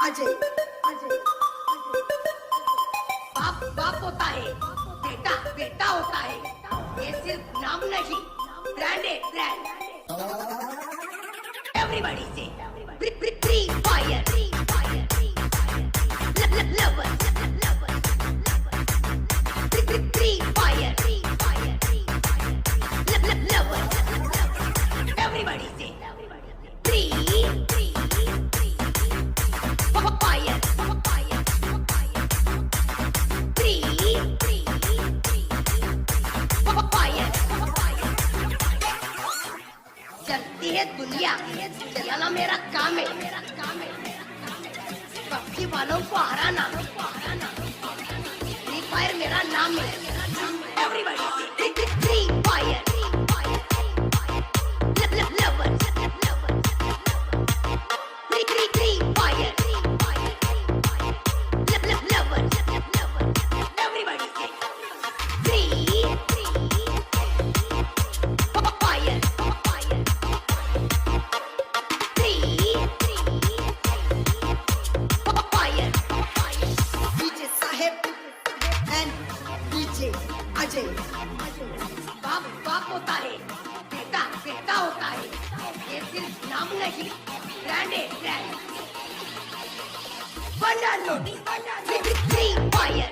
अजय अजय बाप बाप होता है, बेटा बेटा होता है। ये सिर्फ नाम नहीं, ब्रांड है ब्रांड। एवरीबॉडी से free fire lover free fire lover. Everybody से फ्री फायर चलती है दुनिया, चलाना मेरा काम है। पक्षी वालों को हराना, फ्री फायर मेरा नाम है। Everybody free fire lover free fire lover. Everybody से फ्री फायर अजय बाप बाप होता है, बेटा बेटा होता है। ये सिर्फ नाम नहीं, ब्रांड है ब्रांड। बना लो free fire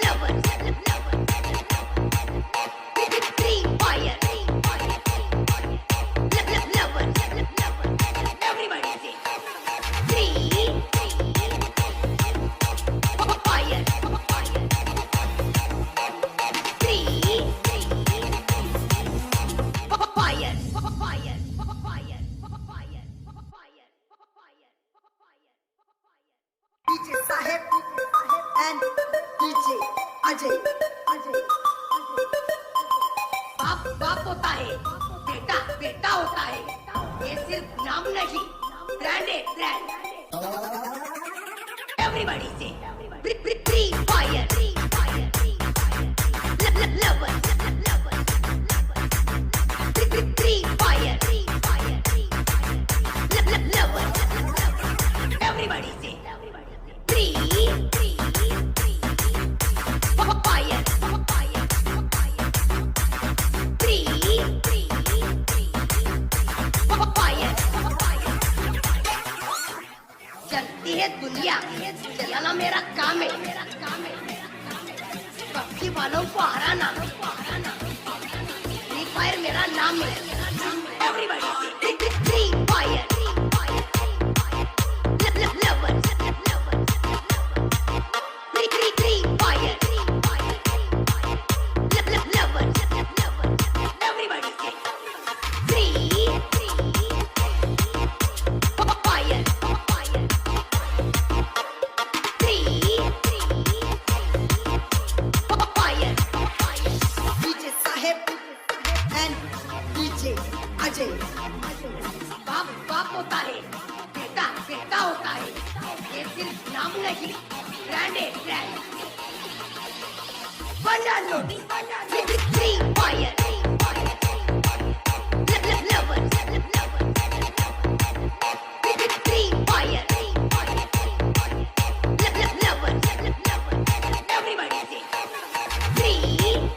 lover free fire lover. Everybody से फ्री फायर अजय अजय बाप बाप होता है, बेटा बेटा होता है। ये सिर्फ नाम नहीं, ब्रांड है ब्रांड। एवरीबॉडी से free fire lover free fire lover. Everybody से फ्री फायर फायर चलती है दुनिया, चलाना मेरा काम है। पक्षी वालों को हराना, फ्री फायर मेरा नाम है। Everybody free fire lover free fire lover. Everybody से फ्री फायर अजय बाप बाप होता है, बेटा बेटा होता है। ये सिर्फ नाम नहीं, ब्रांड है ब्रांड। बना लो free fire lover free fire lover. Everybody से फ्री फायर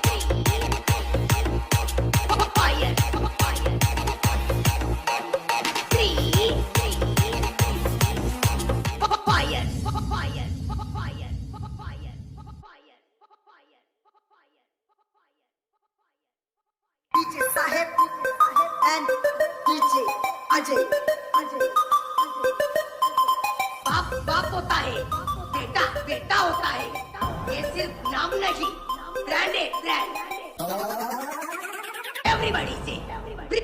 अजय अजय बाप बाप होता है, बेटा बेटा होता है। ये सिर्फ नाम नहीं, ब्रांड है ब्रांड। एवरीबॉडी से free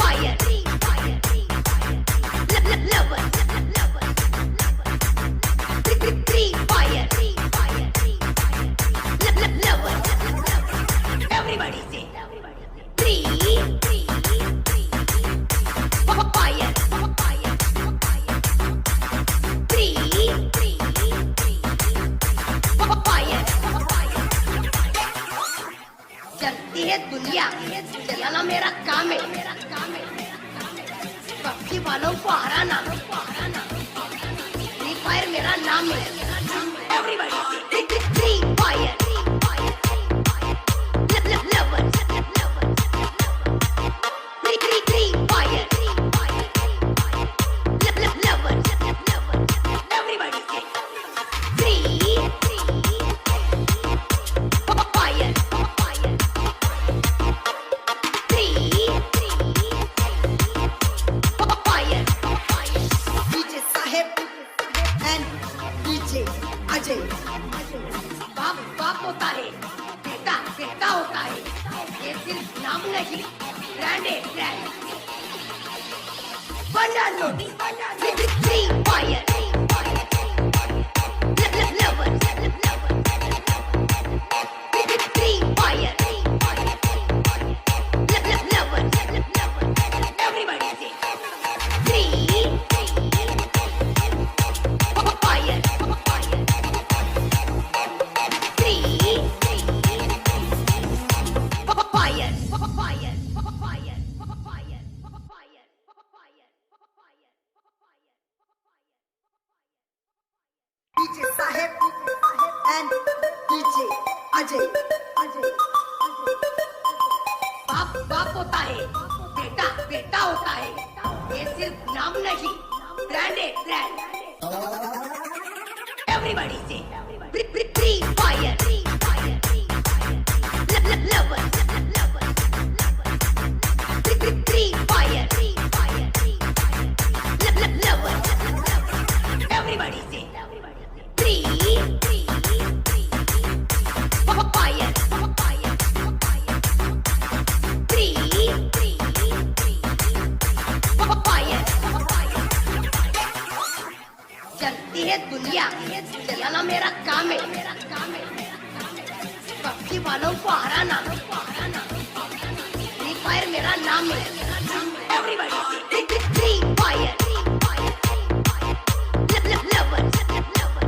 fire lover free fire lover. Everybody से फ्री फायर चलती है दुनिया, चलाना मेरा काम है। पक्षी वालों को हराना, नहीं, Grande, Grande. Banana, free fire. Lovers, free fire. Lovers, everybody say free fire. DJ Sahib and DJ Ajay. बाप बाप होता है, बेटा बेटा होता है, ये सिर्फ नाम नहीं, Grande, Grande. Everybody say free fire. Lovers, free fire. Lovers, everybody say free fire. चलती है दुनिया, चलाना मेरा काम है, पक्षी वालों को हराना, फ्री फायर मेरा नाम है. Everybody say free fire. Lovers, free fire.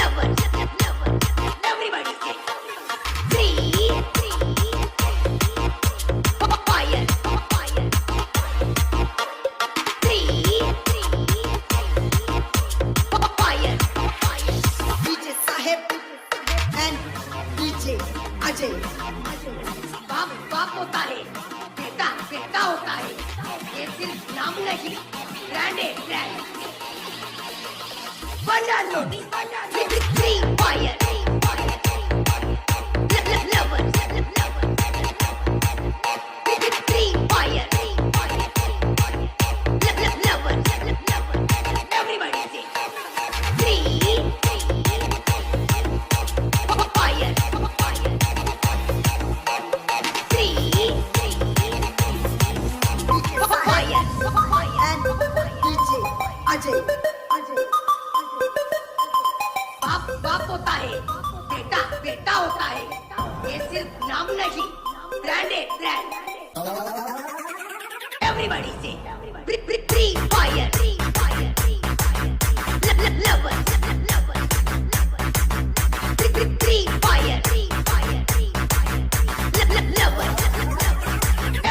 Lovers, everybody say free fire. DJ Sahib and DJ Ajay. बाप बाप होता है, बेटा बेटा होता है, ये सिर्फ नाम नहीं, Grande, Grande. Banana, free fire. Lovers, free fire. Lovers, everybody say free fire. Ajay. बाप बाप होता है, बेटा बेटा होता है, ये सिर्फ नाम नहीं, Grande, Grande. Everybody say free fire. Lovers, free fire. Lovers,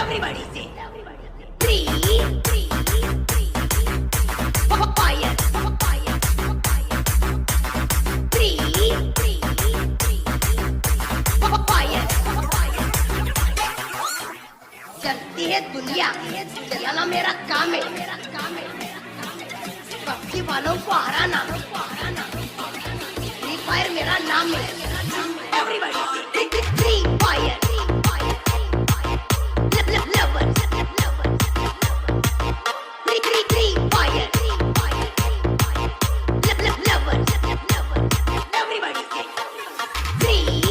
everybody say free fire. चलती है दुनिया, चलाना मेरा काम है, पक्षी वालों को हराना, फ्री फायर मेरा नाम है. Everybody say free fire. Lovers, free fire. Lovers, everybody say free fire.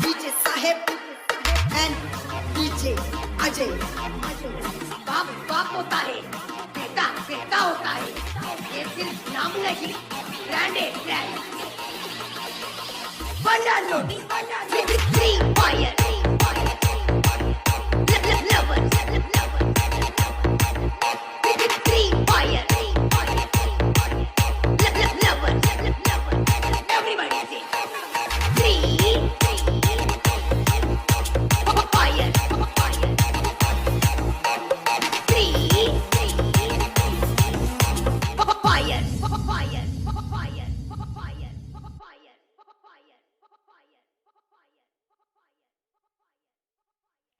DJ Sahib and DJ Ajay. बाप बाप होता है, बेटा बेटा होता है, ये सिर्फ नाम नहीं, Grande, Grande. Banana, free fire. Lovers, free fire. Lovers, everybody say free fire.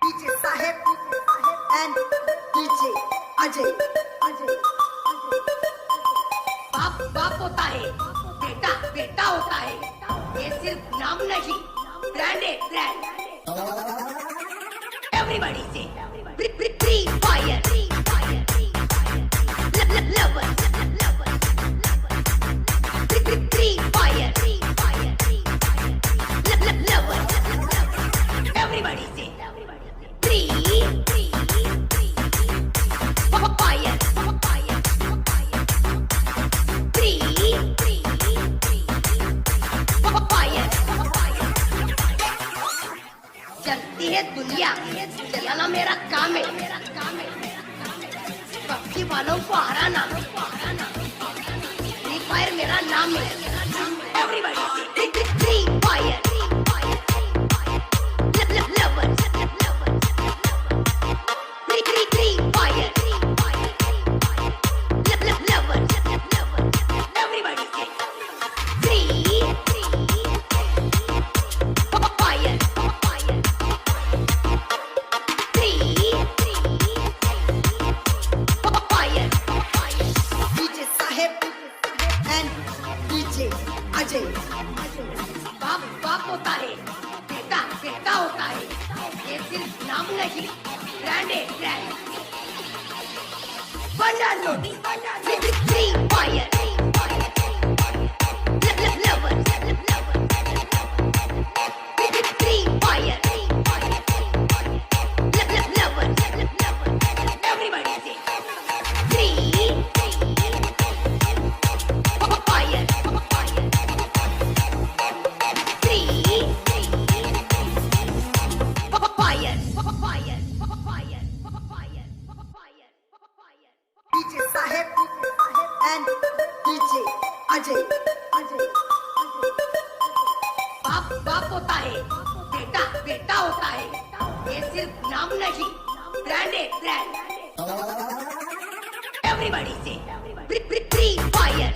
DJ Sahib and DJ Ajay. बाप बाप होता है, बेटा बेटा होता है, ये सिर्फ नाम नहीं, Grande, Grande. Everybody say free fire. Lover. Free fire. Lover. Everybody say free fire. Free fire. चलती है दुनिया, चलाना मेरा काम है। पक्षी वालों को हराना, फ्री फायर मेरा नाम है। Everybody say free fire. Lover. Free fire. Lover. Everybody say free fire. Ajay बाप होता है, बेटा होता है। ये सिर्फ नाम नहीं, ब्रांड है, ब्रांड। बना लो free fire. Lover free fire. Lover everybody से free fire. And DJ Ajay बाप होता है, बेटा होता है। ये सिर्फ नाम नहीं, ब्रांड है, ब्रांड। एवरीबॉडी से फ्री फायर।